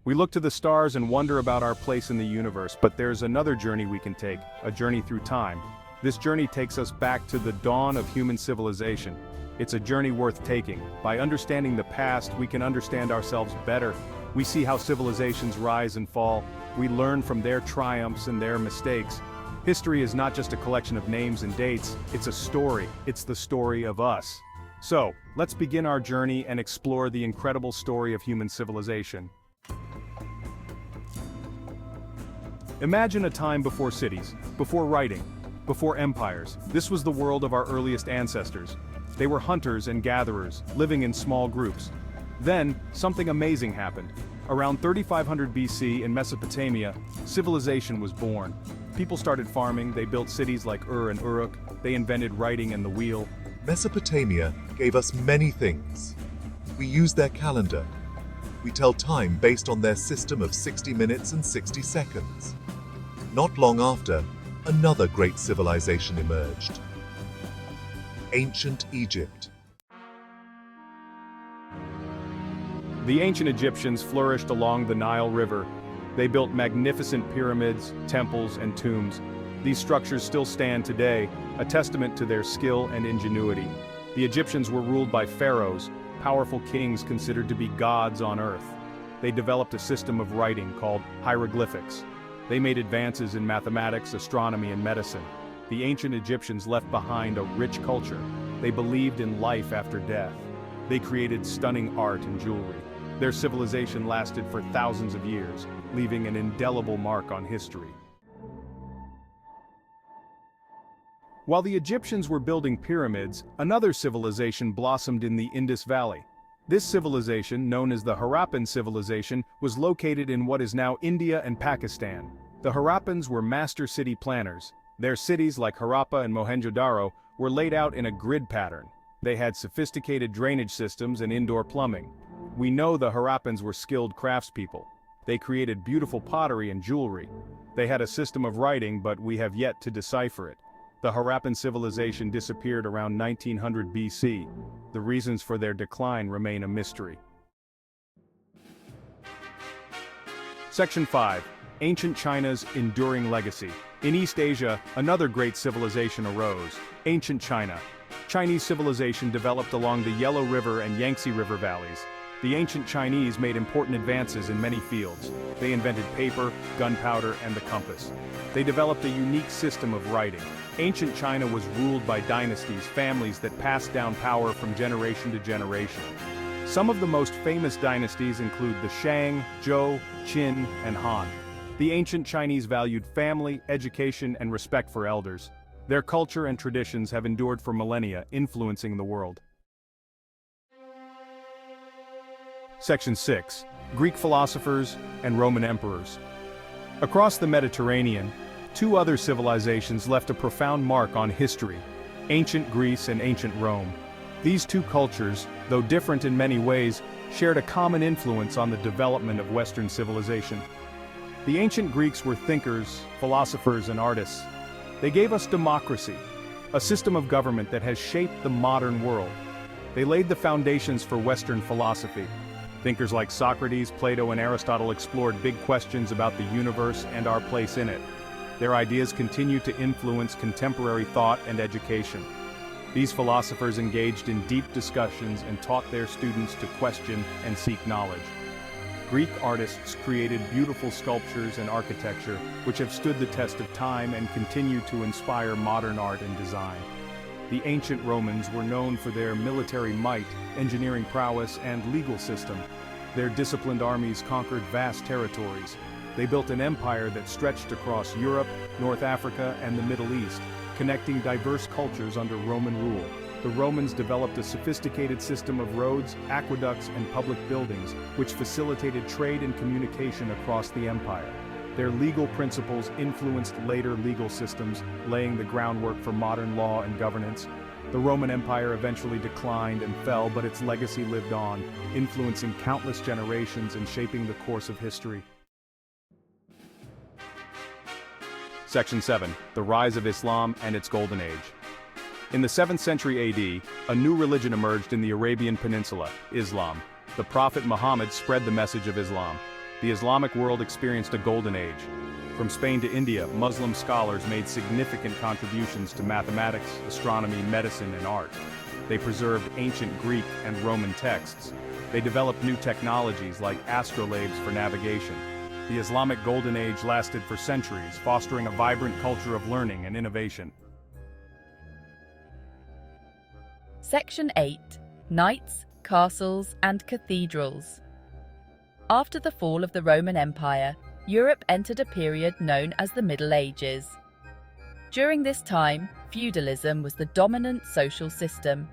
We look to the stars and wonder about our place in the universe, but there's another journey we can take, a journey through time. This journey takes us back to the dawn of human civilization. It's a journey worth taking. By understanding the past, we can understand ourselves better. We see how civilizations rise and fall. We learn from their triumphs and their mistakes. History is not just a collection of names and dates, it's a story. It's the story of us. So, let's begin our journey and explore the incredible story of human civilization. Imagine a time before cities, before writing, before empires. This was the world of our earliest ancestors. They were hunters and gatherers, living in small groups. Then, something amazing happened. Around 3500 BC in Mesopotamia, civilization was born. People started farming, they built cities like Ur and Uruk, they invented writing and the wheel. Mesopotamia gave us many things. We use their calendar. We tell time based on their system of 60 minutes and 60 seconds. Not long after, another great civilization emerged. Ancient Egypt. The ancient Egyptians flourished along the Nile River. They built magnificent pyramids, temples, and tombs. These structures still stand today, a testament to their skill and ingenuity. The Egyptians were ruled by pharaohs, powerful kings considered to be gods on earth. They developed a system of writing called hieroglyphics. They made advances in mathematics, astronomy, and medicine. The ancient Egyptians left behind a rich culture. They believed in life after death. They created stunning art and jewelry. Their civilization lasted for thousands of years, leaving an indelible mark on history. While the Egyptians were building pyramids, another civilization blossomed in the Indus Valley. This civilization, known as the Harappan Civilization, was located in what is now India and Pakistan. The Harappans were master city planners. Their cities, like Harappa and Mohenjo-daro, were laid out in a grid pattern. They had sophisticated drainage systems and indoor plumbing. We know the Harappans were skilled craftspeople. They created beautiful pottery and jewelry. They had a system of writing, but we have yet to decipher it. The Harappan civilization disappeared around 1900 BC. The reasons for their decline remain a mystery. Section 5. Ancient China's Enduring Legacy. In East Asia, another great civilization arose, ancient China. Chinese civilization developed along the Yellow River and Yangtze River valleys. The ancient Chinese made important advances in many fields. They invented paper, gunpowder, and the compass. They developed a unique system of writing. Ancient China was ruled by dynasties, families that passed down power from generation to generation. Some of the most famous dynasties include the Shang, Zhou, Qin, and Han. The ancient Chinese valued family, education, and respect for elders. Their culture and traditions have endured for millennia, influencing the world. Section 6. Greek philosophers and Roman emperors. Across the Mediterranean, two other civilizations left a profound mark on history: ancient Greece and ancient Rome. These two cultures, though different in many ways, shared a common influence on the development of Western civilization. The ancient Greeks were thinkers, philosophers, and artists. They gave us democracy, a system of government that has shaped the modern world. They laid the foundations for Western philosophy. Thinkers like Socrates, Plato, and Aristotle explored big questions about the universe and our place in it. Their ideas continue to influence contemporary thought and education. These philosophers engaged in deep discussions and taught their students to question and seek knowledge. Greek artists created beautiful sculptures and architecture, which have stood the test of time and continue to inspire modern art and design. The ancient Romans were known for their military might, engineering prowess, and legal system. Their disciplined armies conquered vast territories. They built an empire that stretched across Europe, North Africa, and the Middle East, connecting diverse cultures under Roman rule. The Romans developed a sophisticated system of roads, aqueducts, and public buildings, which facilitated trade and communication across the empire. Their legal principles influenced later legal systems, laying the groundwork for modern law and governance. The Roman Empire eventually declined and fell, but its legacy lived on, influencing countless generations and shaping the course of history. Section 7. The Rise of Islam and its Golden Age. In the 7th century AD, a new religion emerged in the Arabian Peninsula, Islam. The Prophet Muhammad spread the message of Islam. the Islamic world experienced a golden age. From Spain to India, Muslim scholars made significant contributions to mathematics, astronomy, medicine, and art. They preserved ancient Greek and Roman texts. They developed new technologies like astrolabes for navigation. The Islamic Golden Age lasted for centuries, fostering a vibrant culture of learning and innovation. Section 8. Knights, Castles and Cathedrals. After the fall of the Roman Empire, Europe entered a period known as the Middle Ages. During this time, feudalism was the dominant social system.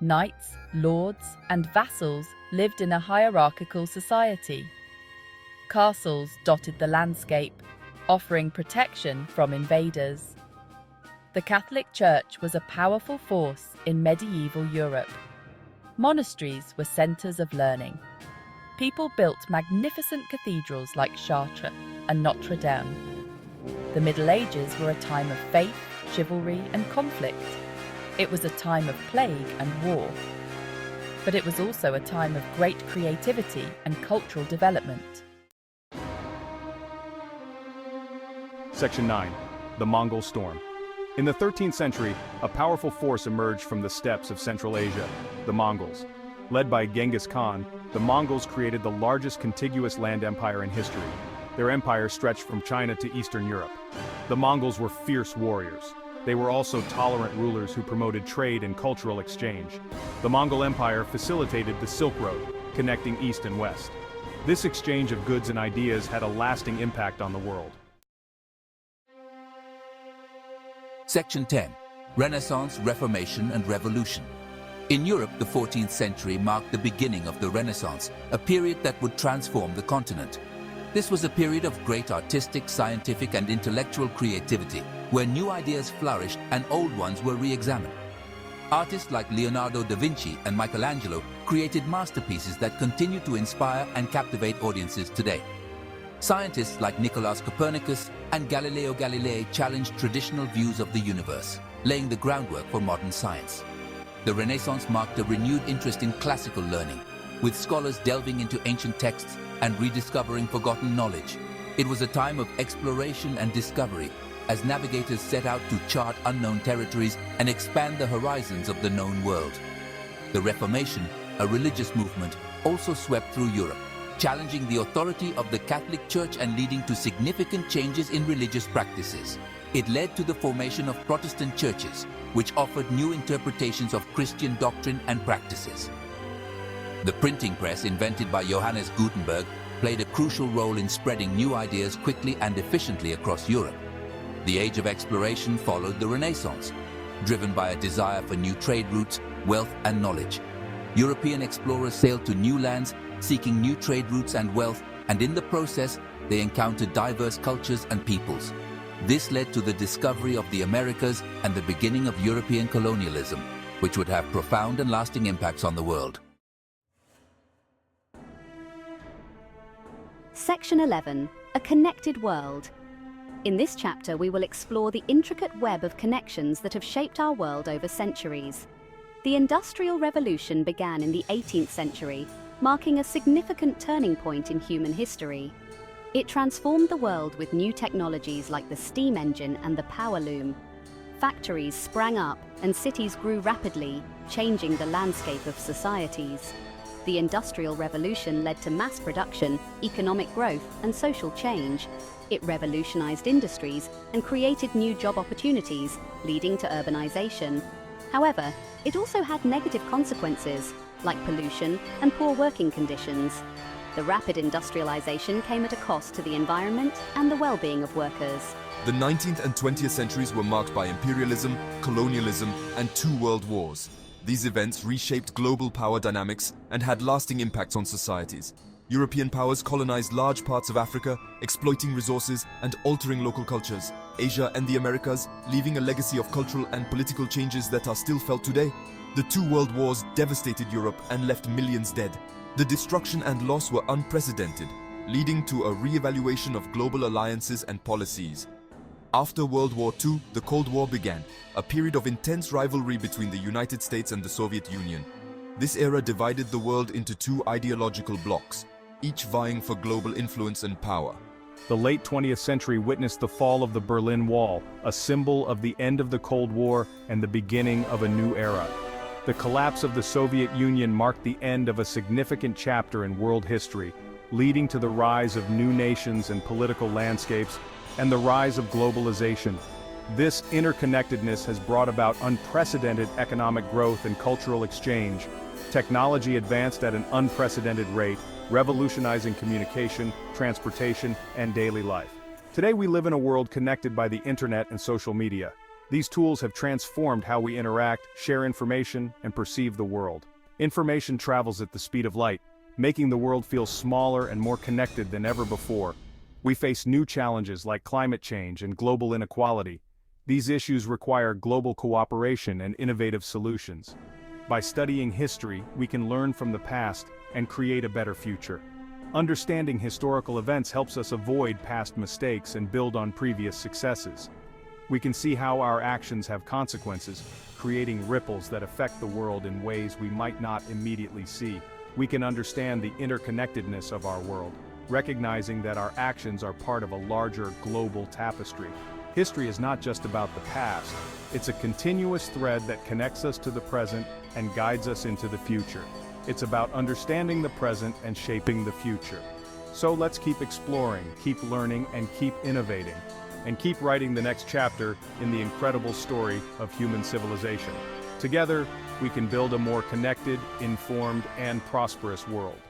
Knights, lords, and vassals lived in a hierarchical society. Castles dotted the landscape, offering protection from invaders. The Catholic Church was a powerful force in medieval Europe. Monasteries were centres of learning. People built magnificent cathedrals like Chartres and Notre Dame. The Middle Ages were a time of faith, chivalry, and conflict. It was a time of plague and war. But it was also a time of great creativity and cultural development. Section 9. The Mongol Storm. In the 13th century, a powerful force emerged from the steppes of Central Asia, the Mongols. Led by Genghis Khan, the Mongols created the largest contiguous land empire in history. Their empire stretched from China to Eastern Europe. The Mongols were fierce warriors. They were also tolerant rulers who promoted trade and cultural exchange. The Mongol Empire facilitated the Silk Road, connecting East and West. This exchange of goods and ideas had a lasting impact on the world. Section 10. Renaissance, Reformation and Revolution. In Europe, the 14th century marked the beginning of the Renaissance, a period that would transform the continent. This was a period of great artistic, scientific and intellectual creativity, where new ideas flourished and old ones were re-examined. Artists like Leonardo da Vinci and Michelangelo created masterpieces that continue to inspire and captivate audiences today. Scientists like Nicolaus Copernicus and Galileo Galilei challenged traditional views of the universe, laying the groundwork for modern science. The Renaissance marked a renewed interest in classical learning, with scholars delving into ancient texts and rediscovering forgotten knowledge. It was a time of exploration and discovery, as navigators set out to chart unknown territories and expand the horizons of the known world. The Reformation, a religious movement, also swept through Europe, challenging the authority of the Catholic Church and leading to significant changes in religious practices. It led to the formation of Protestant churches, which offered new interpretations of Christian doctrine and practices. The printing press, invented by Johannes Gutenberg, played a crucial role in spreading new ideas quickly and efficiently across Europe. The age of exploration followed the Renaissance, driven by a desire for new trade routes, wealth and knowledge. European explorers sailed to new lands, seeking new trade routes and wealth, and in the process, they encountered diverse cultures and peoples. This led to the discovery of the Americas and the beginning of European colonialism, which would have profound and lasting impacts on the world. Section 11. A Connected World. In this chapter, we will explore the intricate web of connections that have shaped our world over centuries. The Industrial Revolution began in the 18th century, marking a significant turning point in human history. It transformed the world with new technologies like the steam engine and the power loom. Factories sprang up and cities grew rapidly, changing the landscape of societies. The Industrial Revolution led to mass production, economic growth, and social change. It revolutionized industries and created new job opportunities, leading to urbanization. However, it also had negative consequences, like pollution and poor working conditions. The rapid industrialization came at a cost to the environment and the well-being of workers. The 19th and 20th centuries were marked by imperialism, colonialism, and 2 world wars. These events reshaped global power dynamics and had lasting impacts on societies. European powers colonized large parts of Africa, exploiting resources and altering local cultures. Asia and the Americas, leaving a legacy of cultural and political changes that are still felt today. The 2 world wars devastated Europe and left millions dead. The destruction and loss were unprecedented, leading to a re-evaluation of global alliances and policies. After World War II, the Cold War began, a period of intense rivalry between the United States and the Soviet Union. This era divided the world into 2 ideological blocs. each vying for global influence and power. The late 20th century witnessed the fall of the Berlin Wall, a symbol of the end of the Cold War and the beginning of a new era. The collapse of the Soviet Union marked the end of a significant chapter in world history, leading to the rise of new nations and political landscapes, and the rise of globalization. This interconnectedness has brought about unprecedented economic growth and cultural exchange. Technology advanced at an unprecedented rate, revolutionizing communication, transportation, and daily life. Today we live in a world connected by the internet and social media. These tools have transformed how we interact, share information, and perceive the world. Information travels at the speed of light, making the world feel smaller and more connected than ever before. We face new challenges like climate change and global inequality. These issues require global cooperation and innovative solutions. By studying history, we can learn from the past and create a better future. Understanding historical events helps us avoid past mistakes and build on previous successes. We can see how our actions have consequences, creating ripples that affect the world in ways we might not immediately see. We can understand the interconnectedness of our world, recognizing that our actions are part of a larger global tapestry. History is not just about the past, it's a continuous thread that connects us to the present and guides us into the future. It's about understanding the present and shaping the future. So let's keep exploring, keep learning, and keep innovating. And keep writing the next chapter in the incredible story of human civilization. Together, we can build a more connected, informed, and prosperous world.